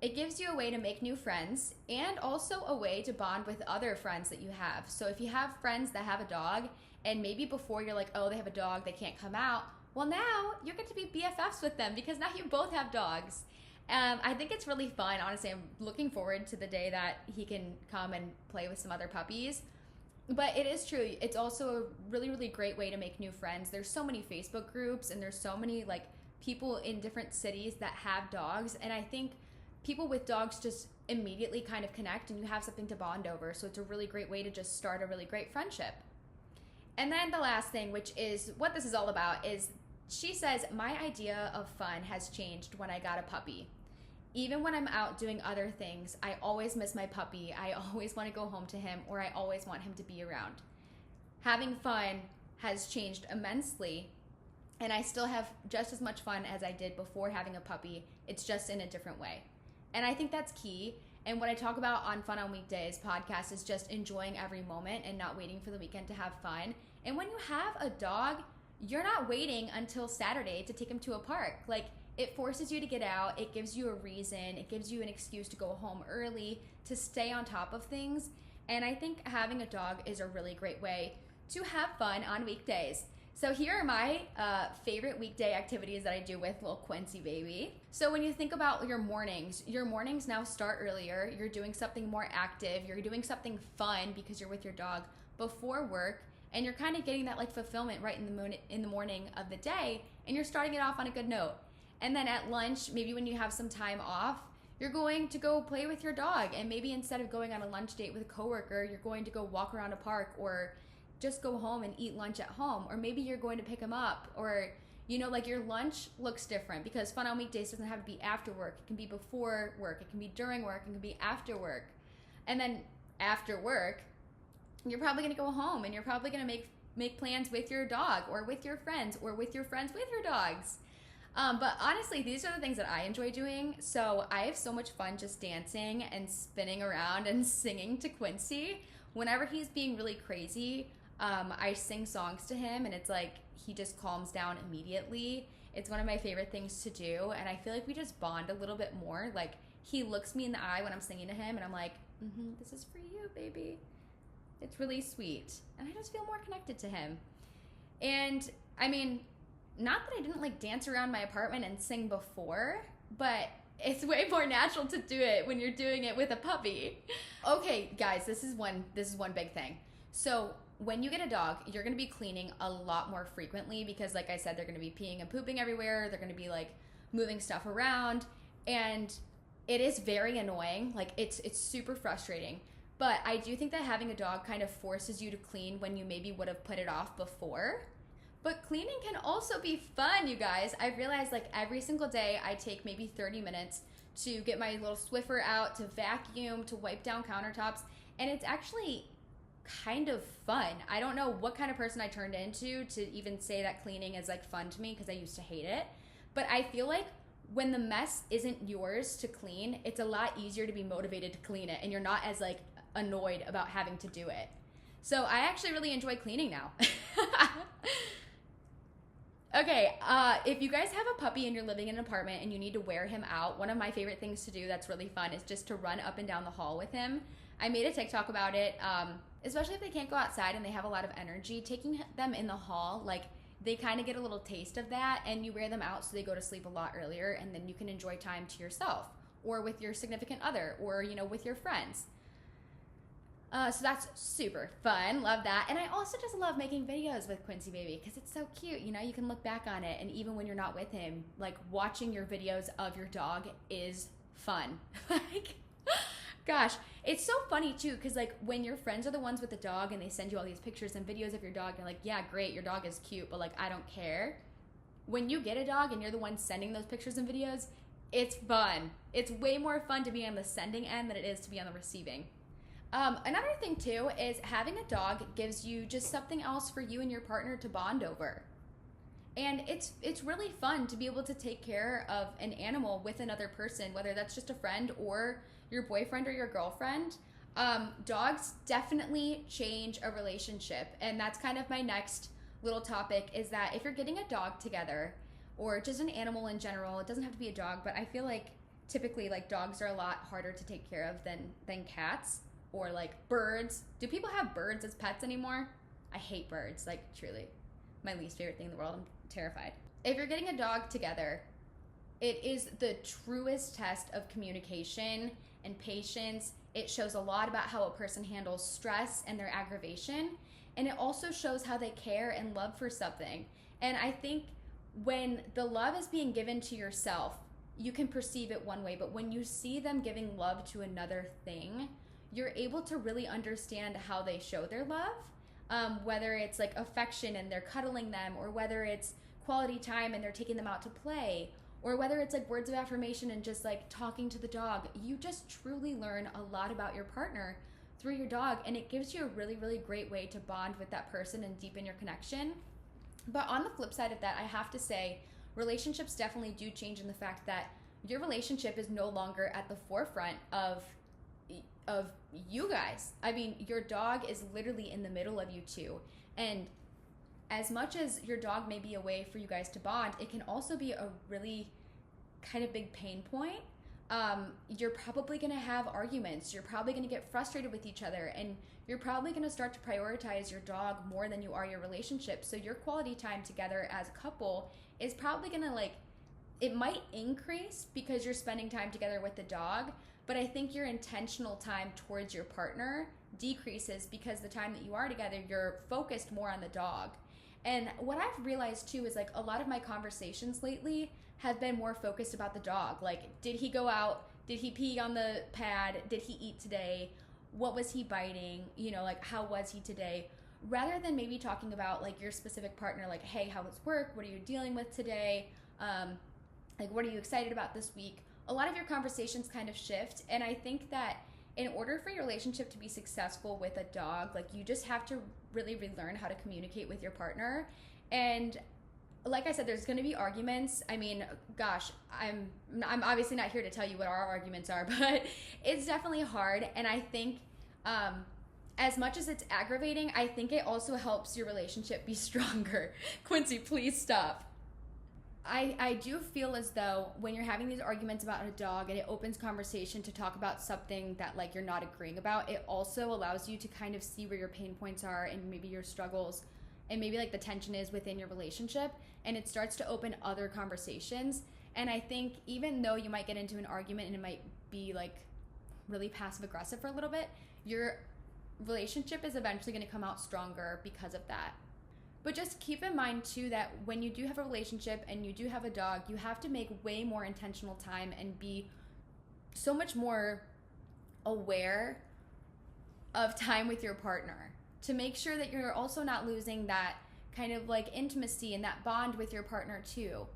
[SPEAKER 1] It gives you a way to make new friends and also a way to bond with other friends that you have. So if you have friends that have a dog and maybe before you're like, oh, they have a dog, they can't come out. Well, now you're going to be BFFs with them because now you both have dogs. I think it's really fun. Honestly, I'm looking forward to the day that he can come and play with some other puppies. But it is true. It's also a really, really great way to make new friends. There's so many Facebook groups and there's so many like people in different cities that have dogs. And I think people with dogs just immediately kind of connect and you have something to bond over. So it's a really great way to just start a really great friendship. And then the last thing, which is what this is all about, is she says, my idea of fun has changed when I got a puppy. Even when I'm out doing other things, I always miss my puppy. I always want to go home to him, or I always want him to be around. Having fun has changed immensely, and I still have just as much fun as I did before having a puppy. It's just in a different way. And I think that's key. And what I talk about on Fun on Weekdays podcast is just enjoying every moment and not waiting for the weekend to have fun. And when you have a dog, you're not waiting until Saturday to take him to a park. Like, it forces you to get out. It gives you a reason. It gives you an excuse to go home early, to stay on top of things. And I think having a dog is a really great way to have fun on weekdays. So here are my favorite weekday activities that I do with little Quincy baby. So when you think about your mornings now start earlier. You're doing something more active. You're doing something fun because you're with your dog before work. And you're kind of getting that like fulfillment right in the morning of the day. And you're starting it off on a good note. And then at lunch, maybe when you have some time off, you're going to go play with your dog. And maybe instead of going on a lunch date with a coworker, you're going to go walk around a park or just go home and eat lunch at home. Or maybe you're going to pick him up, or, you know, like your lunch looks different because Fun on Weekdays doesn't have to be after work. It can be before work. It can be during work. It can be after work. And then after work, you're probably going to go home and you're probably going to make plans with your dog or with your friends or with your friends with your dogs. But honestly, these are the things that I enjoy doing. So I have so much fun just dancing and spinning around and singing to Quincy. Whenever he's being really crazy, I sing songs to him and it's like he just calms down immediately. It's one of my favorite things to do. And I feel like we just bond a little bit more. Like he looks me in the eye when I'm singing to him and I'm like, this is for you, baby. It's really sweet. And I just feel more connected to him. And I mean, not that I didn't like dance around my apartment and sing before, but it's way more natural to do it when you're doing it with a puppy. Okay, guys, this is one big thing. So when you get a dog, you're going to be cleaning a lot more frequently because, like I said, they're going to be peeing and pooping everywhere. They're going to be like moving stuff around, and it is very annoying. Like it's super frustrating. But I do think that having a dog kind of forces you to clean when you maybe would have put it off before. But cleaning can also be fun, you guys. I realized like every single day I take maybe 30 minutes to get my little Swiffer out, to vacuum, to wipe down countertops, and it's actually kind of fun. I don't know what kind of person I turned into to even say that cleaning is like fun to me, because I used to hate it. But I feel like when the mess isn't yours to clean, it's a lot easier to be motivated to clean it, and you're not as like annoyed about having to do it. So I actually really enjoy cleaning now. Okay, if you guys have a puppy and you're living in an apartment and you need to wear him out, one of my favorite things to do that's really fun is just to run up and down the hall with him. I made a TikTok about it, especially if they can't go outside and they have a lot of energy. Taking them in the hall, like, they kind of get a little taste of that, and you wear them out so they go to sleep a lot earlier, and then you can enjoy time to yourself or with your significant other or, you know, with your friends. So that's super fun. Love that. And I also just love making videos with Quincy baby because it's so cute. You know, you can look back on it, and even when you're not with him, like, watching your videos of your dog is fun. Like, gosh, it's so funny too, because like when your friends are the ones with the dog and they send you all these pictures and videos of your dog, you're like, yeah, great, your dog is cute, but like, I don't care. When you get a dog and you're the one sending those pictures and videos, it's fun. It's way more fun to be on the sending end than it is to be on the receiving. Another thing too is having a dog gives you just something else for you and your partner to bond over. And it's really fun to be able to take care of an animal with another person, whether that's just a friend or your boyfriend or your girlfriend. Dogs definitely change a relationship. And that's kind of my next little topic, is that if you're getting a dog together, or just an animal in general, it doesn't have to be a dog, but I feel like typically like dogs are a lot harder to take care of than cats. Or like birds. Do people have birds as pets anymore? I hate birds, like truly. My least favorite thing in the world. I'm terrified. If you're getting a dog together, it is the truest test of communication and patience. It shows a lot about how a person handles stress and their aggravation. And it also shows how they care and love for something. And I think when the love is being given to yourself, you can perceive it one way. But when you see them giving love to another thing, you're able to really understand how they show their love, whether it's like affection and they're cuddling them, or whether it's quality time and they're taking them out to play, or whether it's like words of affirmation and just like talking to the dog. You just truly learn a lot about your partner through your dog, and it gives you a really, really great way to bond with that person and deepen your connection. But on the flip side of that, I have to say, relationships definitely do change in the fact that your relationship is no longer at the forefront of you guys. I mean, your dog is literally in the middle of you two. And as much as your dog may be a way for you guys to bond, it can also be a really kind of big pain point. You're probably going to have arguments. You're probably going to get frustrated with each other, and you're probably going to start to prioritize your dog more than you are your relationship. So your quality time together as a couple is probably going to it might increase because you're spending time together with the dog, but I think your intentional time towards your partner decreases because the time that you are together, you're focused more on the dog. And what I've realized too is like a lot of my conversations lately have been more focused about the dog. Like, did he go out? Did he pee on the pad? Did he eat today? What was he biting? You know, like, how was he today? Rather than maybe talking about like your specific partner, like, hey, how was work? What are you dealing with today? Like, what are you excited about this week? A lot of your conversations kind of shift. And I think that in order for your relationship to be successful with a dog, like, you just have to really relearn how to communicate with your partner. And like I said, there's going to be arguments. I mean, gosh, I'm obviously not here to tell you what our arguments are, but it's definitely hard. And I think as much as it's aggravating, I think it also helps your relationship be stronger. Quincy, please stop. I do feel as though when you're having these arguments about a dog and it opens conversation to talk about something that like you're not agreeing about, it also allows you to kind of see where your pain points are and maybe your struggles and maybe like the tension is within your relationship, and it starts to open other conversations. And I think even though you might get into an argument and it might be like really passive aggressive for a little bit, your relationship is eventually going to come out stronger because of that. But just keep in mind too that when you do have a relationship and you do have a dog, you have to make way more intentional time and be so much more aware of time with your partner to make sure that you're also not losing that kind of like intimacy and that bond with your partner too.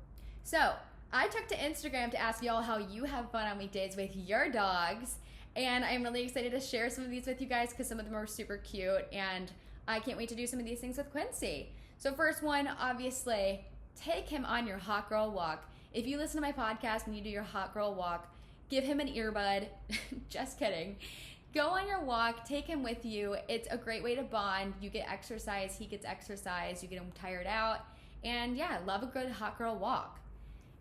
[SPEAKER 1] So I took to Instagram to ask y'all how you have fun on weekdays with your dogs, and I'm really excited to share some of these with you guys because some of them are super cute, and I can't wait to do some of these things with Quincy. So first one, obviously, take him on your hot girl walk. If you listen to my podcast when you do your hot girl walk, give him an earbud. Just kidding. Go on your walk, take him with you. It's a great way to bond. You get exercise, he gets exercise, you get him tired out. And yeah, love a good hot girl walk.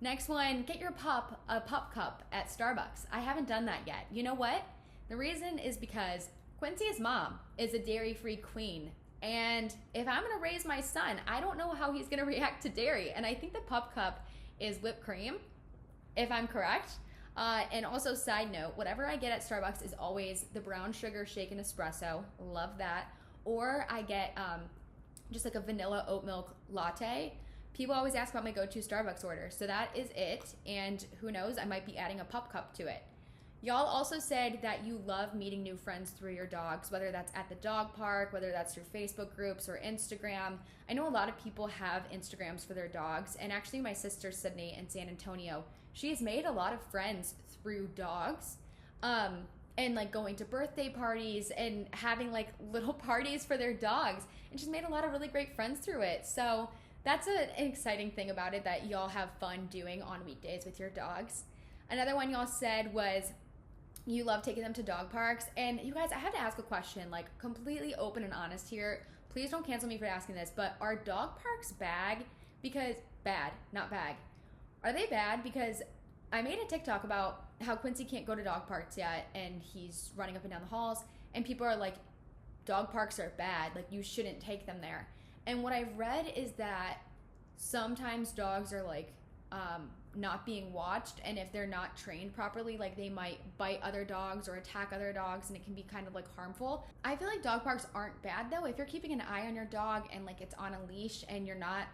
[SPEAKER 1] Next one, get your pup a pup cup at Starbucks. I haven't done that yet. You know what? The reason is because Quincy's mom is a dairy-free queen. And if I'm gonna raise my son, I don't know how he's gonna react to dairy. And I think the pup cup is whipped cream, if I'm correct. And also, side note, whatever I get at Starbucks is always the brown sugar shaken espresso. Love that. Or I get just like a vanilla oat milk latte. People always ask about my go-to Starbucks order. So that is it. And who knows, I might be adding a pup cup to it. Y'all also said that you love meeting new friends through your dogs, whether that's at the dog park, whether that's through Facebook groups or Instagram. I know a lot of people have Instagrams for their dogs. And actually, my sister Sydney in San Antonio, she has made a lot of friends through dogs, and like going to birthday parties and having like little parties for their dogs. And she's made a lot of really great friends through it. So that's an exciting thing about it, that y'all have fun doing on weekdays with your dogs. Another one y'all said was you love taking them to dog parks. And you guys, I have to ask a question, like completely open and honest here. Please don't cancel me for asking this, but are dog parks bad? Because not bag. Are they bad? Because I made a TikTok about how Quincy can't go to dog parks yet, and he's running up and down the halls, and people are like, dog parks are bad, like you shouldn't take them there. And what I've read is that sometimes dogs are like not being watched, and if they're not trained properly, like they might bite other dogs or attack other dogs, and it can be kind of like harmful. I feel like dog parks aren't bad though. If you're keeping an eye on your dog and like it's on a leash and you're not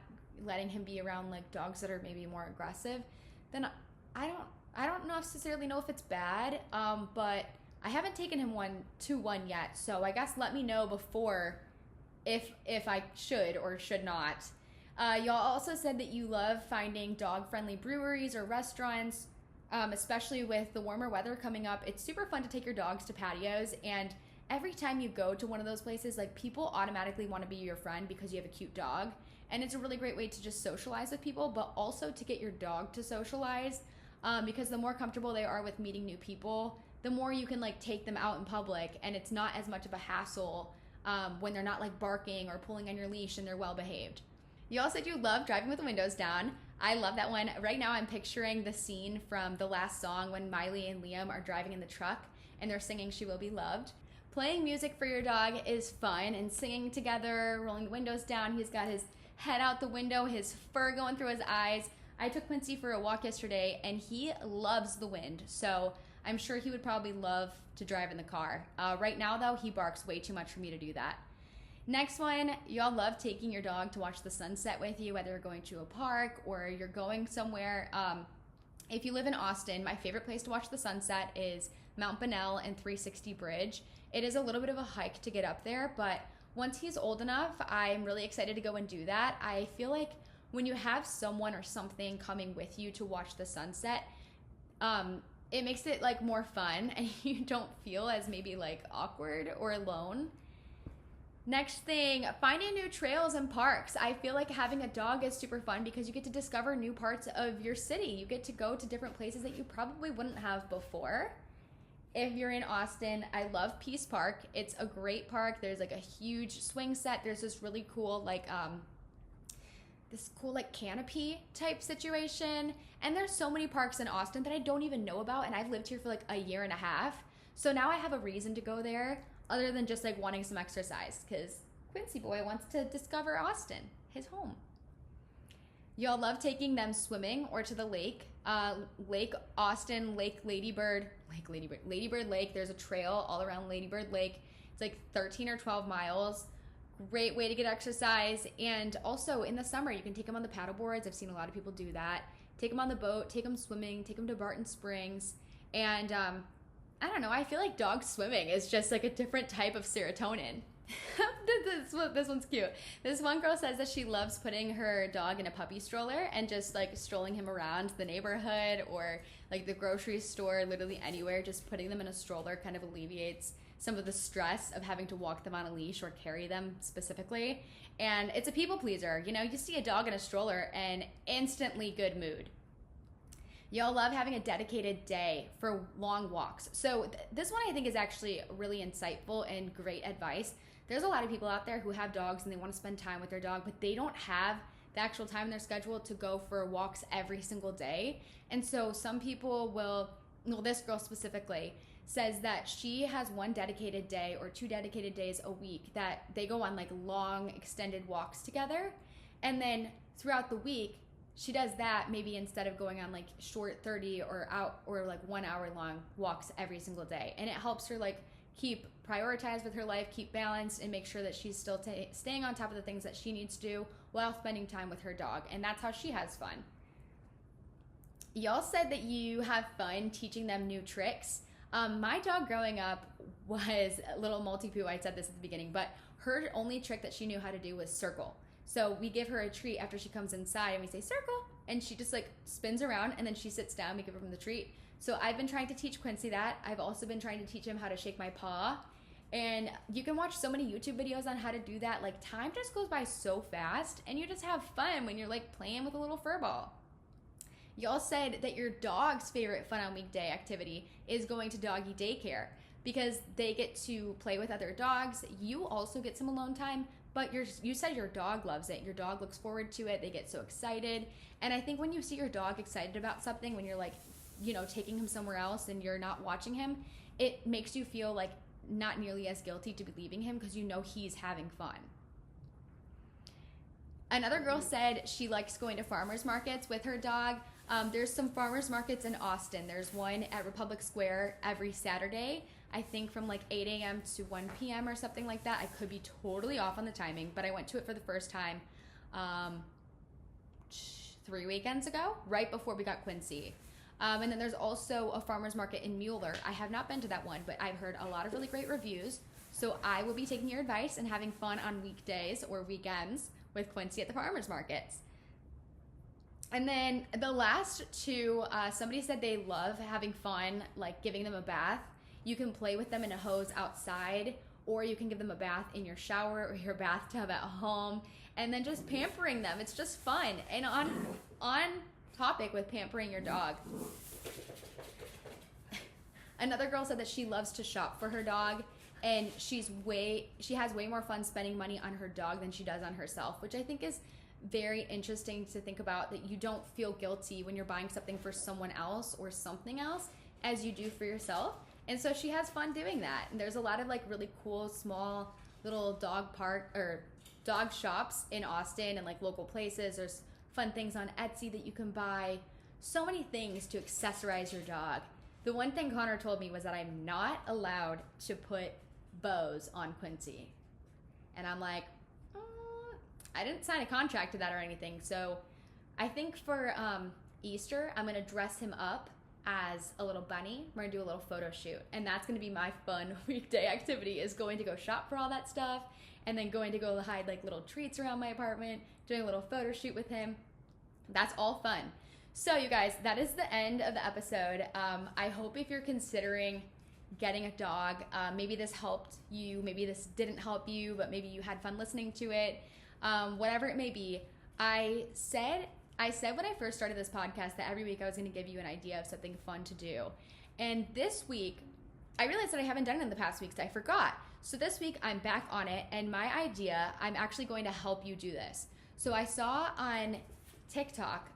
[SPEAKER 1] letting him be around like dogs that are maybe more aggressive, then I don't necessarily know if it's bad, but I haven't taken him to one yet. So I guess let me know before if I should or should not. Y'all also said that you love finding dog-friendly breweries or restaurants, especially with the warmer weather coming up. It's super fun to take your dogs to patios, and every time you go to one of those places, like people automatically want to be your friend because you have a cute dog. And it's a really great way to just socialize with people, but also to get your dog to socialize, because the more comfortable they are with meeting new people, the more you can like take them out in public, and it's not as much of a hassle when they're not like barking or pulling on your leash and they're well behaved. You all said you love driving with the windows down. I love that one. Right now I'm picturing the scene from the last song when Miley and Liam are driving in the truck and they're singing She Will Be Loved. Playing music for your dog is fun, and singing together, rolling the windows down. He's got his head out the window, his fur going through his eyes. I took Quincy for a walk yesterday and he loves the wind, so I'm sure he would probably love to drive in the car. Right now though, he barks way too much for me to do that. Next one, y'all love taking your dog to watch the sunset with you, whether you're going to a park or you're going somewhere. If you live in Austin, my favorite place to watch the sunset is Mount Bonnell and 360 Bridge. It is a little bit of a hike to get up there, but once he's old enough, I'm really excited to go and do that. I feel like when you have someone or something coming with you to watch the sunset, it makes it like more fun, and you don't feel as maybe like awkward or alone. Next thing, finding new trails and parks. I feel like having a dog is super fun because you get to discover new parts of your city. You get to go to different places that you probably wouldn't have before. If you're in Austin, I love Peace Park. It's a great park. There's like a huge swing set. There's this really cool like this cool like canopy type situation. And there's so many parks in Austin that I don't even know about, and I've lived here for like a year and a half. So now I have a reason to go there other than just like wanting some exercise, because Quincy boy wants to discover Austin, his home. Y'all love taking them swimming or to the lake. Lake Austin, Ladybird Lake. There's a trail all around Ladybird Lake. It's like 13 or 12 miles. Great way to get exercise. And also in the summer, you can take them on the paddle boards. I've seen a lot of people do that. Take them on the boat, take them swimming, take them to Barton Springs. And I don't know, I feel like dog swimming is just like a different type of serotonin. This one's cute. This one girl says that she loves putting her dog in a puppy stroller and just like strolling him around the neighborhood or like the grocery store, literally anywhere. Just putting them in a stroller kind of alleviates some of the stress of having to walk them on a leash or carry them specifically. And it's a people pleaser. You know, you see a dog in a stroller and instantly good mood. Y'all love having a dedicated day for long walks. So this one I think is actually really insightful and great advice. There's a lot of people out there who have dogs and they want to spend time with their dog, but they don't have the actual time in their schedule to go for walks every single day. And so some people will, well, this girl specifically says that she has one dedicated day or 2 dedicated days a week that they go on like long extended walks together. And then throughout the week, she does that maybe instead of going on like short 30 or out or like 1 hour long walks every single day. And it helps her like keep prioritized with her life, keep balanced, and make sure that she's still staying on top of the things that she needs to do while spending time with her dog. And that's how she has fun. Y'all said that you have fun teaching them new tricks. My dog growing up was a little multi-poo. I said this at the beginning, but her only trick that she knew how to do was circle. So we give her a treat after she comes inside and we say circle, and she just like spins around and then she sits down. We give her the treat. So I've been trying to teach Quincy that. I've also been trying to teach him how to shake my paw. And you can watch so many YouTube videos on how to do that. Like time just goes by so fast and you just have fun when you're like playing with a little fur ball. Y'all said that your dog's favorite fun on weekday activity is going to doggy daycare because they get to play with other dogs. You also get some alone time, but you said your dog loves it. Your dog looks forward to it. They get so excited. And I think when you see your dog excited about something, when you're like, you know, taking him somewhere else and you're not watching him, it makes you feel like not nearly as guilty to be leaving him because you know he's having fun. Another girl said she likes going to farmers markets with her dog. There's some farmers markets in Austin. There's one at Republic Square every Saturday, I think from like 8 a.m. to 1 p.m. or something like that. I could be totally off on the timing, but I went to it for the first time 3 weekends ago, right before we got Quincy. And then there's also a farmer's market in Mueller. I have not been to that one, but I've heard a lot of really great reviews. So I will be taking your advice and having fun on weekdays or weekends with Quincy at the farmer's markets. And then the last 2, somebody said they love having fun, like giving them a bath. You can play with them in a hose outside, or you can give them a bath in your shower or your bathtub at home, and then just pampering them. It's just fun. And on topic with pampering your dog, another girl said that she loves to shop for her dog, and she has way more fun spending money on her dog than she does on herself, which I think is very interesting to think about, that you don't feel guilty when you're buying something for someone else or something else as you do for yourself. And so she has fun doing that. And there's a lot of like really cool small little dog park or dog shops in Austin and like local places. There's fun things on Etsy that you can buy. So many things to accessorize your dog. The one thing Connor told me was that I'm not allowed to put bows on Quincy. And I'm like, I didn't sign a contract to that or anything. So I think for Easter, I'm going to dress him up as a little bunny. We're going to do a little photo shoot. And that's going to be my fun weekday activity, is going to go shop for all that stuff and then going to go hide like little treats around my apartment, doing a little photo shoot with him. That's all fun. So you guys, that is the end of the episode. I hope if you're considering getting a dog, maybe this helped you, maybe this didn't help you, but maybe you had fun listening to it. Whatever it may be, I said when I first started this podcast that every week I was going to give you an idea of something fun to do. And this week, I realized that I haven't done it in the past weeks. I forgot. So this week I'm back on it, and my idea, I'm actually going to help you do this. So I saw on TikTok,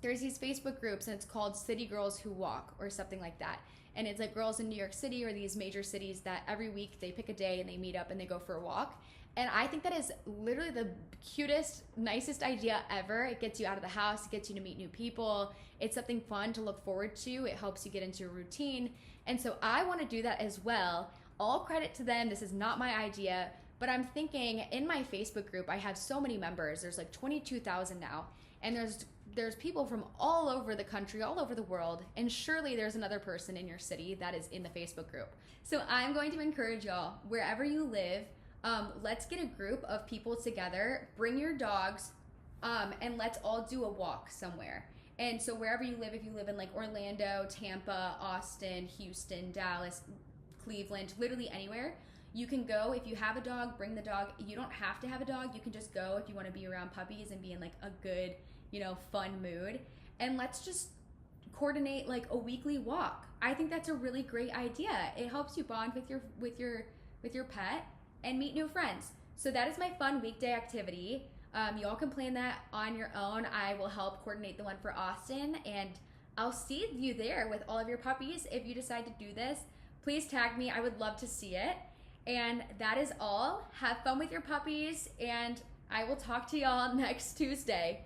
[SPEAKER 1] there's these Facebook groups and it's called City Girls Who Walk or something like that. And it's like girls in New York City or these major cities that every week they pick a day and they meet up and they go for a walk. And I think that is literally the cutest, nicest idea ever. It gets you out of the house, it gets you to meet new people. It's something fun to look forward to. It helps you get into a routine. And so I want to do that as well. All credit to them. This is not my idea, but I'm thinking in my Facebook group, I have so many members. There's like 22,000 now. And there's people from all over the country, all over the world, and surely there's another person in your city that is in the Facebook group. So I'm going to encourage y'all, wherever you live, let's get a group of people together, bring your dogs, and let's all do a walk somewhere. And so wherever you live, if you live in like Orlando, Tampa, Austin, Houston, Dallas, Cleveland, literally anywhere, you can go. If you have a dog, bring the dog. You don't have to have a dog. You can just go if you want to be around puppies and be in like a good, fun mood. And let's just coordinate like a weekly walk. I think that's a really great idea. It helps you bond with your pet and meet new friends. So that is my fun weekday activity. Y'all can plan that on your own. I will help coordinate the one for Austin, and I'll see you there with all of your puppies. If you decide to do this, please tag me. I would love to see it. And that is all. Have fun with your puppies, and I will talk to y'all next Tuesday.